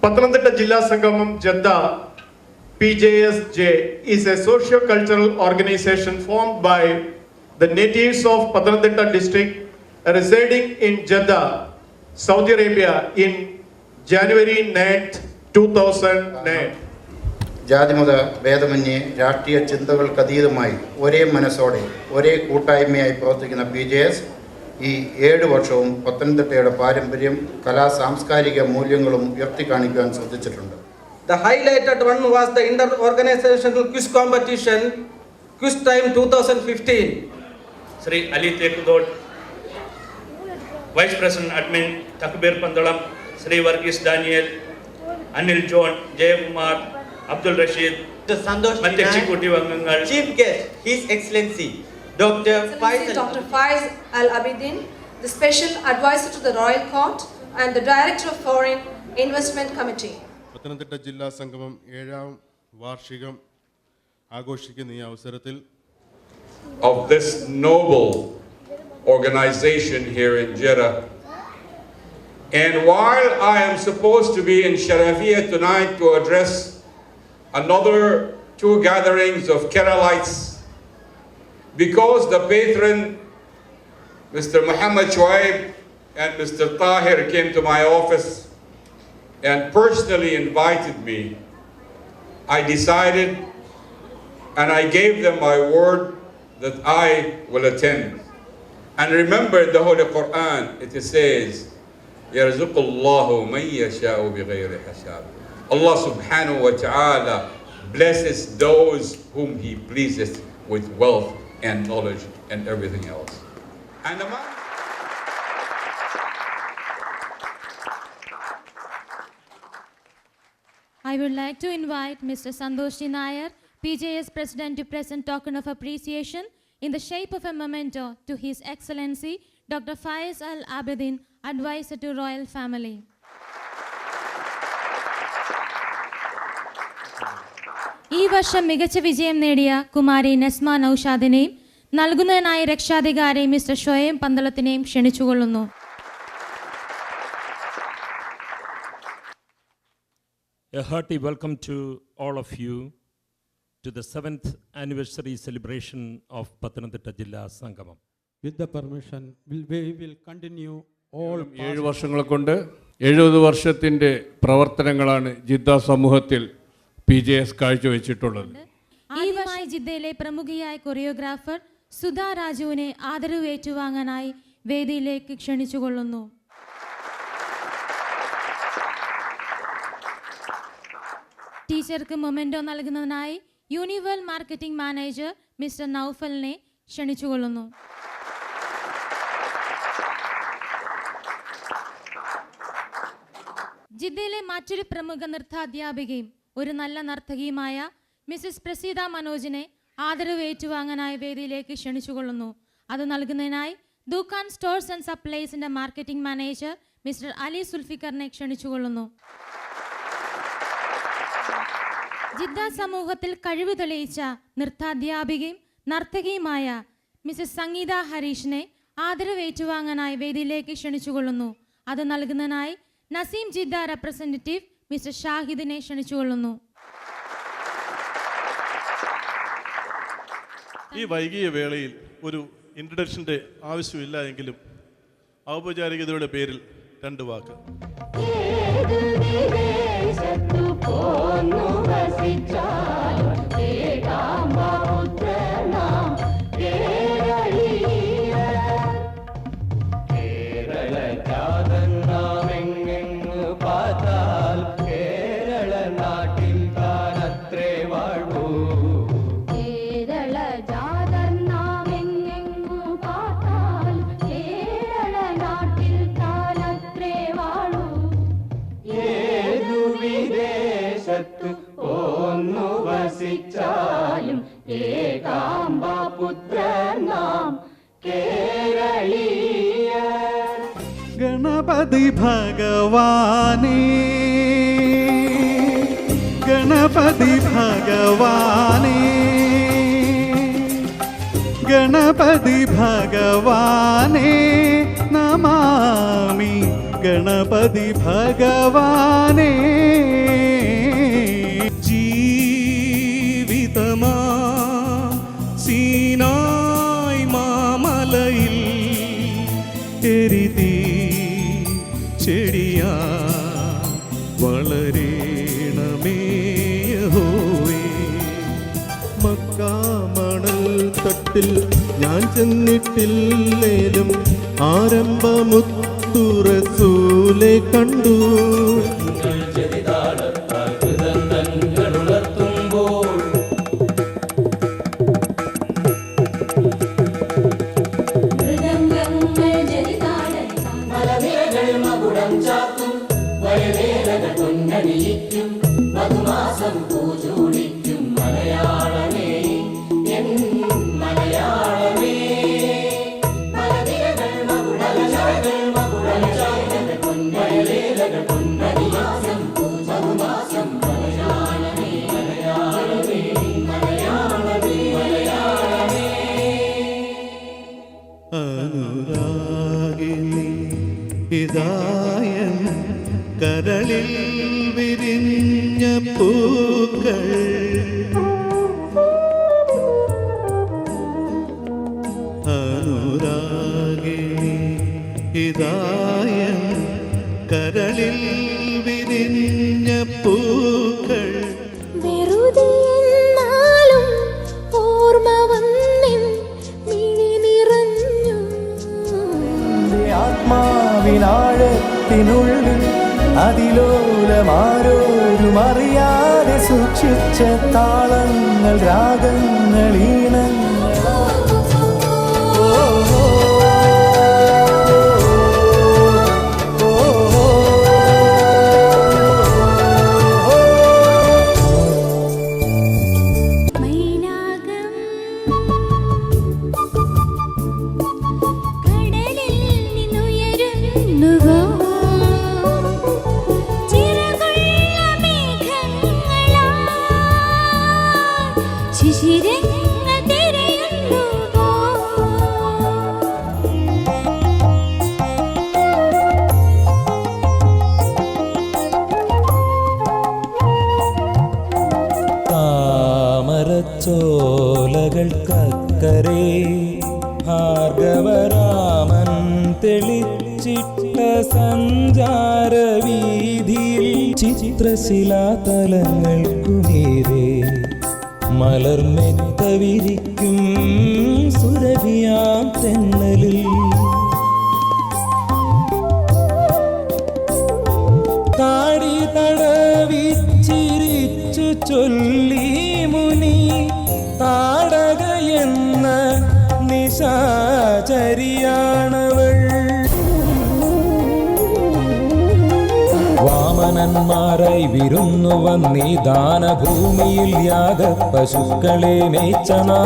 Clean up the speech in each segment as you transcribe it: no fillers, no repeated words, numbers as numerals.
Pathanamthitta Jilla Sangamam Jeddah PJSJ is a socio-cultural organization formed by the natives of Pathanamthitta district residing in Jeddah, Saudi Arabia in January 9th, 2009. ജാതിമത ഭേദമന്യേ രാഷ്ട്രീയ ചിന്തകൾക്കതീതമായി ഒരേ മനസ്സോടെ ഒരേ കൂട്ടായ്മയായി പ്രവർത്തിക്കുന്ന PJS ഈ 7 വർഷവും പത്തനംതിട്ടയുടെ പാരമ്പര്യം കലാ സാംസ്കാരിക മൂല്യങ്ങളും ഉയർത്തിക്കാണിക്കാൻ ശ്രദ്ധിച്ചിട്ടുണ്ട്. The highlighted one was the inter-organizational quiz competition, Quiz Time 2015. Sri Ali Tekudod, Vice President Admin Takbir Pandalam, Sri Varghese Daniel, Anil John, Jayakumar, Abdul Rashid, Sandosh Executive Angangal, Chief Guest, His Excellency Dr. Faiz Al Abidin, the Special Advisor to the Royal Court and the Director of Foreign Investment Committee. Pathanamthitta ജില്ലാ സംഗമം 7ാം വാർഷികം ആഘോഷിക്കുന്ന ഈ അവസരത്തിൽ of this noble organization here in Jeddah. And while I am supposed to be in Sharafiyya tonight to address another 2 gatherings of Keralites, because the patron, Mr. Muhammad Shuaib and Mr. Tahir came to my office and personally invited me, I decided and I gave them my word that I will attend. And remember the Holy Quran, it says, يَرْزُقُ اللَّهُ مَنْ يَشَاءُ بِغَيْرِ حِسَابٍ. Allah subhanahu wa ta'ala blesses those whom He pleases with wealth and knowledge and everything else. And I would like to invite Mr. Sandosh Nair, PJS President, to present token of appreciation in the shape of a memento to His Excellency Dr. Faiz Al Abidin, Advisor to Royal Family. ഈ വർഷം മികച്ച വിജയം നേടിയ കുമാരി നസ്മ നൌഷാദിനെയും നൽകുന്നതിനായി രക്ഷാധികാരി mister ഷോയേം പന്തളത്തിനെയും ക്ഷണിച്ചുകൊള്ളുന്നു. A hearty welcome to all of you to the 7th anniversary celebration of Pathanamthitta Jilla Sangamam. With the permission, we will continue all 7 വർഷങ്ങളെ കൊണ്ട് 70 വർഷത്തിൻ്റെ പ്രവർത്തനങ്ങളാണ് ജിദ്ദ സമൂഹത്തിൽ PJS കാഴ്ചവെച്ചിട്ടുള്ളത്. ആദ്യമായി ജിദ്ദയിലെ പ്രമുഖയായ കൊറിയോഗ്രാഫർ സുധാ രാജുവിനെ ആദരവ് ഏറ്റുവാങ്ങാനായി വേദിയിലേക്ക് ക്ഷണിച്ചുകൊള്ളുന്നു. ടീച്ചർക്ക് മൊമെന്റോ നൽകുന്നതിനായി യൂണിവേൾ മാർക്കറ്റിംഗ് മാനേജർ മിസ്റ്റർ നൌഫലിനെ ക്ഷണിച്ചുകൊള്ളുന്നു. ജിദ്ദയിലെ മറ്റൊരു പ്രമുഖ നൃത്താധ്യാപികയും ഒരു നല്ല നർത്തകിയുമായ മിസസ് പ്രസീത മനോജിനെ ആദരവ് ഏറ്റുവാങ്ങാനായി വേദിയിലേക്ക് ക്ഷണിച്ചുകൊള്ളുന്നു. അത് നൽകുന്നതിനായി ദുഖാൻ സ്റ്റോഴ്സ് ആൻഡ് സപ്ലൈസിന്റെ മാർക്കറ്റിംഗ് മാനേജർ മിസ്റ്റർ അലി സുൽഫിക്കറിനെ ക്ഷണിച്ചുകൊള്ളുന്നു. ജിദ്ദ സമൂഹത്തിൽ കഴിവ് തെളിയിച്ച നൃത്താധ്യാപികയും നർത്തകിയുമായ മിസസ് സംഗീത ഹരീഷിനെ ആദരവ് ഏറ്റുവാങ്ങാനായി വേദിയിലേക്ക് ക്ഷണിച്ചുകൊള്ളുന്നു. അത് നൽകുന്നതിനായി നസീം ജിദ്ദ റെപ്രസെന്റേറ്റീവ് മിസ്റ്റർ ഷാഹിദിനെ ക്ഷണിച്ചുകൊള്ളുന്നു. ഈ വൈകിയ വേളയിൽ ഒരു ഇൻട്രഡക്ഷൻ്റെ ആവശ്യമില്ല എങ്കിലും ഔപചാരികതയുടെ പേരിൽ 2 വാക്ക്. ഗണപതി ഭഗവാനേ, ഗണപതി ഭഗവാനേ, ഗണപതി ഭഗവാനേ നമാമി ഗണപതി ഭഗവാനേ. ജീവിതമാ സീനായ് മാമലയിൽ എരിതീ ചെടിയാ വളരണമേ യഹോവേ. മക്കാമണൽ തട്ടിൽ ഞാൻ ചെന്നിട്ടില്ലേലും ആരംഭമുത്തു റസൂലെ കണ്ടു. മധുമാസം പൂജൂടിക്കും മലയാളമേ എൻ മലയാളമേ. മലനിരകൾ മകുടലകൾ മകുടം ചായകൾ പൊൻവയലേലകൾ പൊൻമണിമാസം മധുമാസം മലയാളമേ മലയാളമേ മലയാളമേ മലയാളമേ. അനുരാഗിണി ഇതായൻ കരളിൽ വിരിഞ്ഞ പൂക്കൾ. അനുരാഗിണി ഇതായൻ കരളിൽ വിരിഞ്ഞ പൂക്കൾ. വെറുതെ എന്നാലും ഓർമ്മ വന്നിൻ മിഴി നിറഞ്ഞു. ആത്മാവിനാഴത്തിനുള്ളിൽ അതിലോലമാരോരും അറിയാതെ സൂക്ഷിച്ച താളങ്ങൾ രാഗങ്ങൾ ഈണങ്ങളോ. ചോലകൾക്കക്കരെ ഭാർഗവരാമൻ തെളിച്ചിട്ട സഞ്ചാരവീതിയിൽ ചിത്രശിലാതലങ്ങൾക്കുമീരെ മലർമെത്ത വിരിക്കും സുരഭിയാം തെന്നലിൽ താടി തടവിച്ചിരിച്ചു ചൊല്ലി മുനി താടകയെന്ന നിശാചരിയാണവൾ. വാമനന്മാരായി വിരുന്നു വന്നീ ദാനഭൂമിയിൽ യാഗ പശുക്കളെ മേച്ചനാ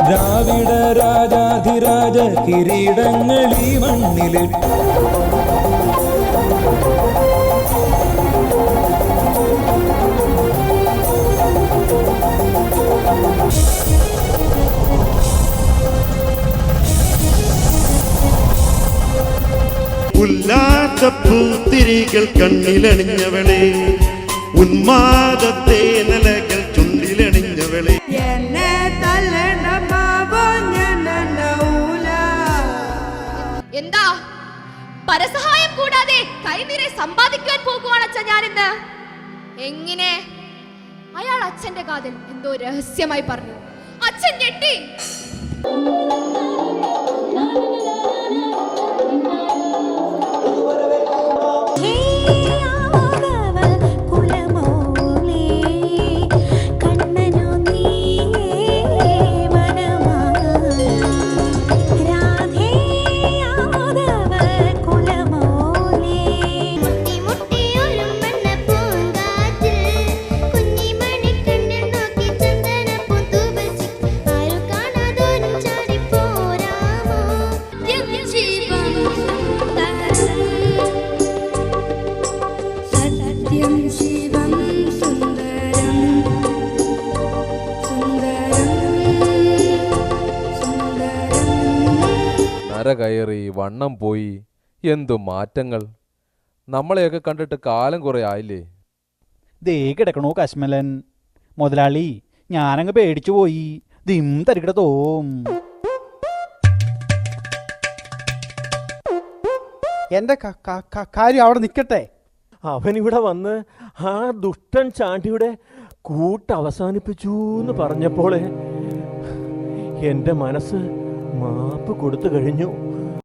ദ്രാവിഡ രാജാധിരാജ കിരീടങ്ങളീ മണ്ണിലിട്ടു. ഉല്ലാസപ്പൂത്തിരികൾ കണ്ണിലണിഞ്ഞവളെ ഉന്മാദത്തെ നിലകൾ ചുണ്ടിലണിഞ്ഞവളെ. എന്താ പരസഹായം കൂടാതെ കൈനിറെ സമ്പാദിക്കാൻ പോകുവാണച്ച ഞാനിന്ന്. എങ്ങനെ? അയാൾ അച്ഛന്റെ കാതിൽ എന്തോ രഹസ്യമായി പറഞ്ഞു. അച്ഛൻ ഞെട്ടി. ചാടി നര കയറി വണ്ണം പോയി, എന്തു മാറ്റങ്ങൾ! നമ്മളെയൊക്കെ കണ്ടിട്ട് കാലം കുറേ ആയില്ലേ? ദേ കിടക്കണോ കശ്മലൻ മുതലാളി, ഞാനങ്ങ് പേടിച്ചു പോയി. ദിം തരികിട തോം. എൻ്റെ കാര്യം അവിടെ നിൽക്കട്ടെ. അവനിവിടെ വന്ന് ആ ദുഷ്ടൻ ചാണ്ടിയുടെ കൂട്ട് അവസാനിപ്പിച്ചു എന്ന് പറഞ്ഞപ്പോൾ എൻ്റെ മനസ്സ് മാപ്പ് കൊടുത്തു കഴിഞ്ഞു.